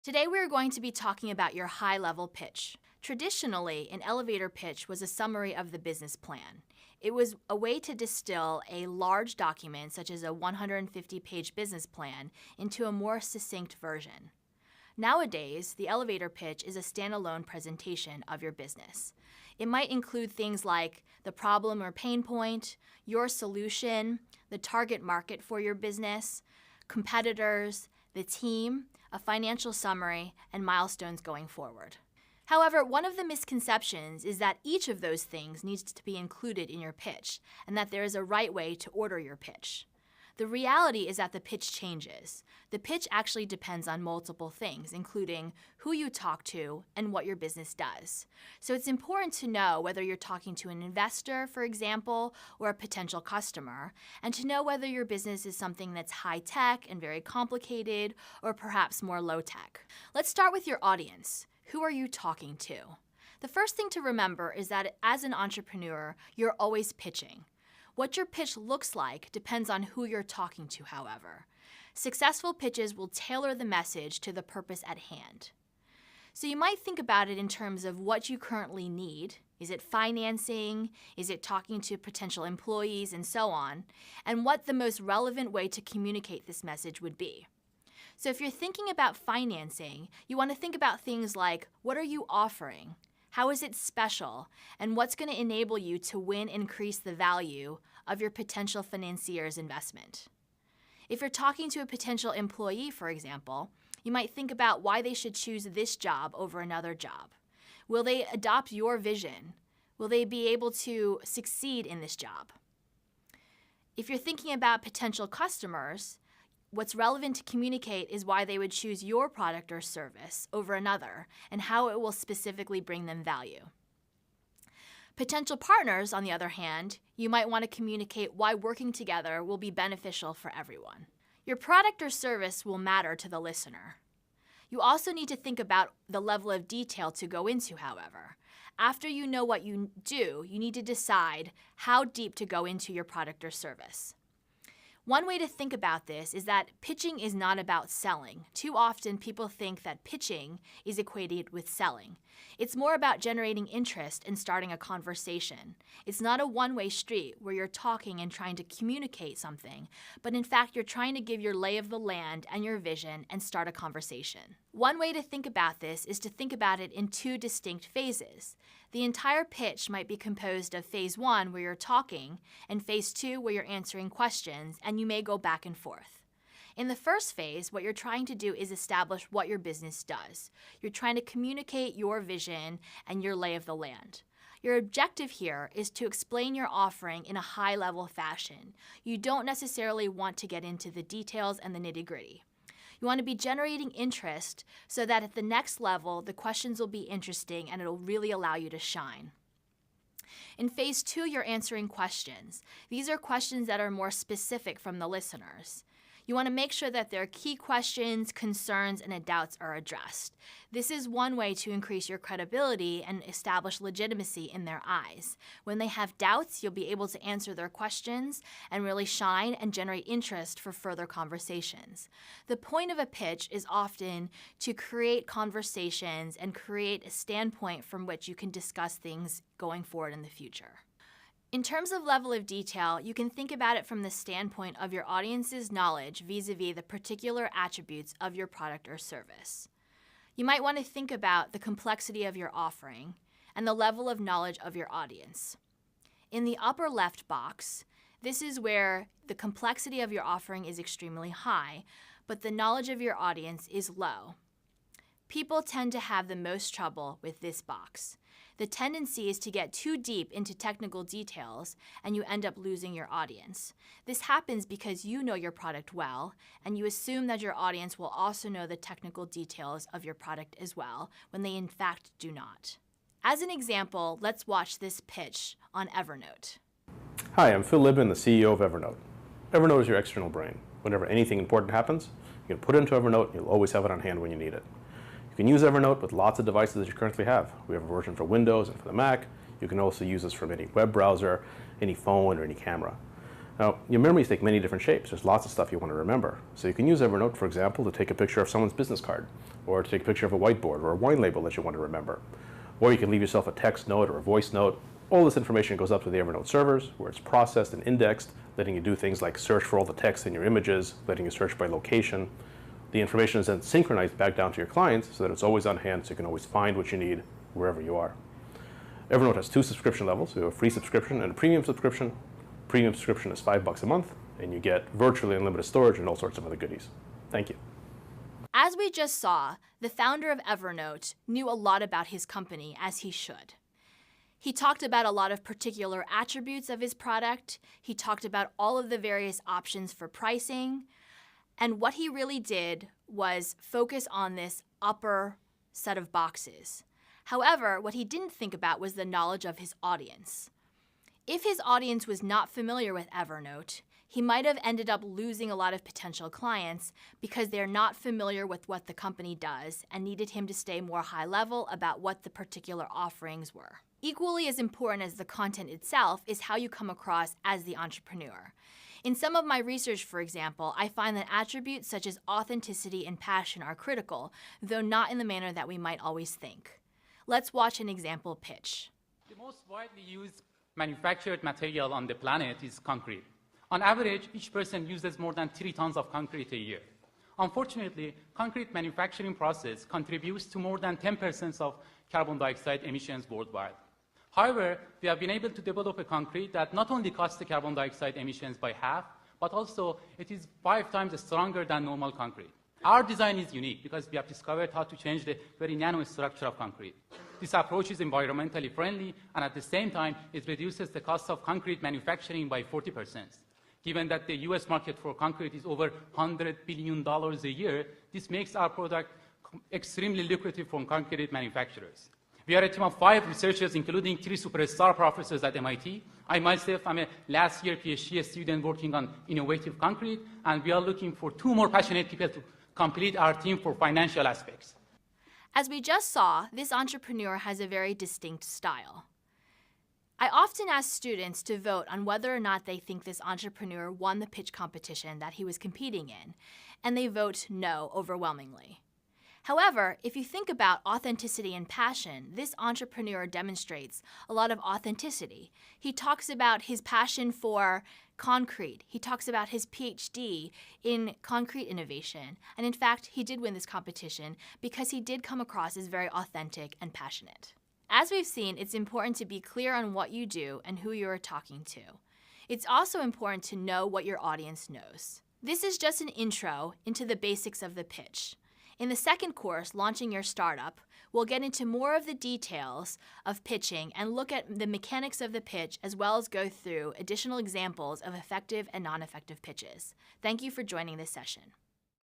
Today we are going to be talking about your high-level pitch. Traditionally, an elevator pitch was a summary of the business plan. It was a way to distill a large document, such as a 150-page business plan, into a more succinct version. Nowadays, the elevator pitch is a standalone presentation of your business. It might include things like the problem or pain point, your solution, the target market for your business, competitors, the team, a financial summary, and milestones going forward. However, one of the misconceptions is that each of those things needs to be included in your pitch, and that there is a right way to order your pitch. The reality is that the pitch changes. The pitch actually depends on multiple things, including who you talk to and what your business does. So it's important to know whether you're talking to an investor, for example, or a potential customer, and to know whether your business is something that's high-tech and very complicated, or perhaps more low-tech. Let's start with your audience. Who are you talking to? The first thing to remember is that as an entrepreneur, you're always pitching. What your pitch looks like depends on who you're talking to, however. Successful pitches will tailor the message to the purpose at hand. So you might think about it in terms of what you currently need. Is it financing? Is it talking to potential employees, and so on? And what the most relevant way to communicate this message would be. So if you're thinking about financing, you want to think about things like, what are you offering? How is it special? And what's going to enable you to win and increase the value of your potential financier's investment? If you're talking to a potential employee, for example, you might think about why they should choose this job over another job. Will they adopt your vision? Will they be able to succeed in this job? If you're thinking about potential customers, what's relevant to communicate is why they would choose your product or service over another, and how it will specifically bring them value. Potential partners, on the other hand, you might want to communicate why working together will be beneficial for everyone. Your product or service will matter to the listener. You also need to think about the level of detail to go into, however. After you know what you do, you need to decide how deep to go into your product or service. One way to think about this is that pitching is not about selling. Too often, people think that pitching is equated with selling. It's more about generating interest and starting a conversation. It's not a one-way street where you're talking and trying to communicate something, but in fact, you're trying to give your lay of the land and your vision and start a conversation. One way to think about this is to think about it in two distinct phases. The entire pitch might be composed of phase 1, where you're talking, and phase 2, where you're answering questions, and you may go back and forth. In the first phase, what you're trying to do is establish what your business does. You're trying to communicate your vision and your lay of the land. Your objective here is to explain your offering in a high-level fashion. You don't necessarily want to get into the details and the nitty-gritty. You want to be generating interest so that at the next level, the questions will be interesting and it'll really allow you to shine. In phase 2, you're answering questions. These are questions that are more specific from the listeners. You want to make sure that their key questions, concerns, and doubts are addressed. This is one way to increase your credibility and establish legitimacy in their eyes. When they have doubts, you'll be able to answer their questions and really shine and generate interest for further conversations. The point of a pitch is often to create conversations and create a standpoint from which you can discuss things going forward in the future. In terms of level of detail, you can think about it from the standpoint of your audience's knowledge vis-a-vis the particular attributes of your product or service. You might want to think about the complexity of your offering and the level of knowledge of your audience. In the upper left box, this is where the complexity of your offering is extremely high, but the knowledge of your audience is low. People tend to have the most trouble with this box. The tendency is to get too deep into technical details and you end up losing your audience. This happens because you know your product well and you assume that your audience will also know the technical details of your product as well, when they in fact do not. As an example, let's watch this pitch on Evernote. Hi, I'm Phil Libin, the CEO of Evernote. Evernote is your external brain. Whenever anything important happens, you can put it into Evernote and you'll always have it on hand when you need it. You can use Evernote with lots of devices that you currently have. We have a version for Windows and for the Mac. You can also use this from any web browser, any phone, or any camera. Now, your memories take many different shapes. There's lots of stuff you want to remember. So you can use Evernote, for example, to take a picture of someone's business card, or to take a picture of a whiteboard or a wine label that you want to remember. Or you can leave yourself a text note or a voice note. All this information goes up to the Evernote servers, where it's processed and indexed, letting you do things like search for all the text in your images, letting you search by location. The information is then synchronized back down to your clients so that it's always on hand, so you can always find what you need wherever you are. Evernote has 2 subscription levels. We have a free subscription and a premium subscription. Premium subscription is $5 a month, and you get virtually unlimited storage and all sorts of other goodies. Thank you. As we just saw, the founder of Evernote knew a lot about his company, as he should. He talked about a lot of particular attributes of his product. He talked about all of the various options for pricing. And what he really did was focus on this upper set of boxes. However, what he didn't think about was the knowledge of his audience. If his audience was not familiar with Evernote, he might have ended up losing a lot of potential clients because they're not familiar with what the company does and needed him to stay more high level about what the particular offerings were. Equally as important as the content itself is how you come across as the entrepreneur. In some of my research, for example, I find that attributes such as authenticity and passion are critical, though not in the manner that we might always think. Let's watch an example pitch. The most widely used manufactured material on the planet is concrete. On average, each person uses more than 3 tons of concrete a year. Unfortunately, concrete manufacturing process contributes to more than 10% of carbon dioxide emissions worldwide. However, we have been able to develop a concrete that not only cuts the carbon dioxide emissions by half, but also it is 5 times stronger than normal concrete. Our design is unique because we have discovered how to change the very nanostructure of concrete. This approach is environmentally friendly, and at the same time, it reduces the cost of concrete manufacturing by 40%. Given that the US market for concrete is over $100 billion a year, this makes our product extremely lucrative for concrete manufacturers. We are a team of 5 researchers, including 3 superstar professors at MIT. I myself am a last year PhD student working on innovative concrete, and we are looking for 2 more passionate people to complete our team for financial aspects. As we just saw, this entrepreneur has a very distinct style. I often ask students to vote on whether or not they think this entrepreneur won the pitch competition that he was competing in, and they vote no overwhelmingly. However, if you think about authenticity and passion, this entrepreneur demonstrates a lot of authenticity. He talks about his passion for concrete. He talks about his PhD in concrete innovation. And in fact, he did win this competition because he did come across as very authentic and passionate. As we've seen, it's important to be clear on what you do and who you're talking to. It's also important to know what your audience knows. This is just an intro into the basics of the pitch. In the second course, Launching Your Startup, we'll get into more of the details of pitching and look at the mechanics of the pitch, as well as go through additional examples of effective and non-effective pitches. Thank you for joining this session.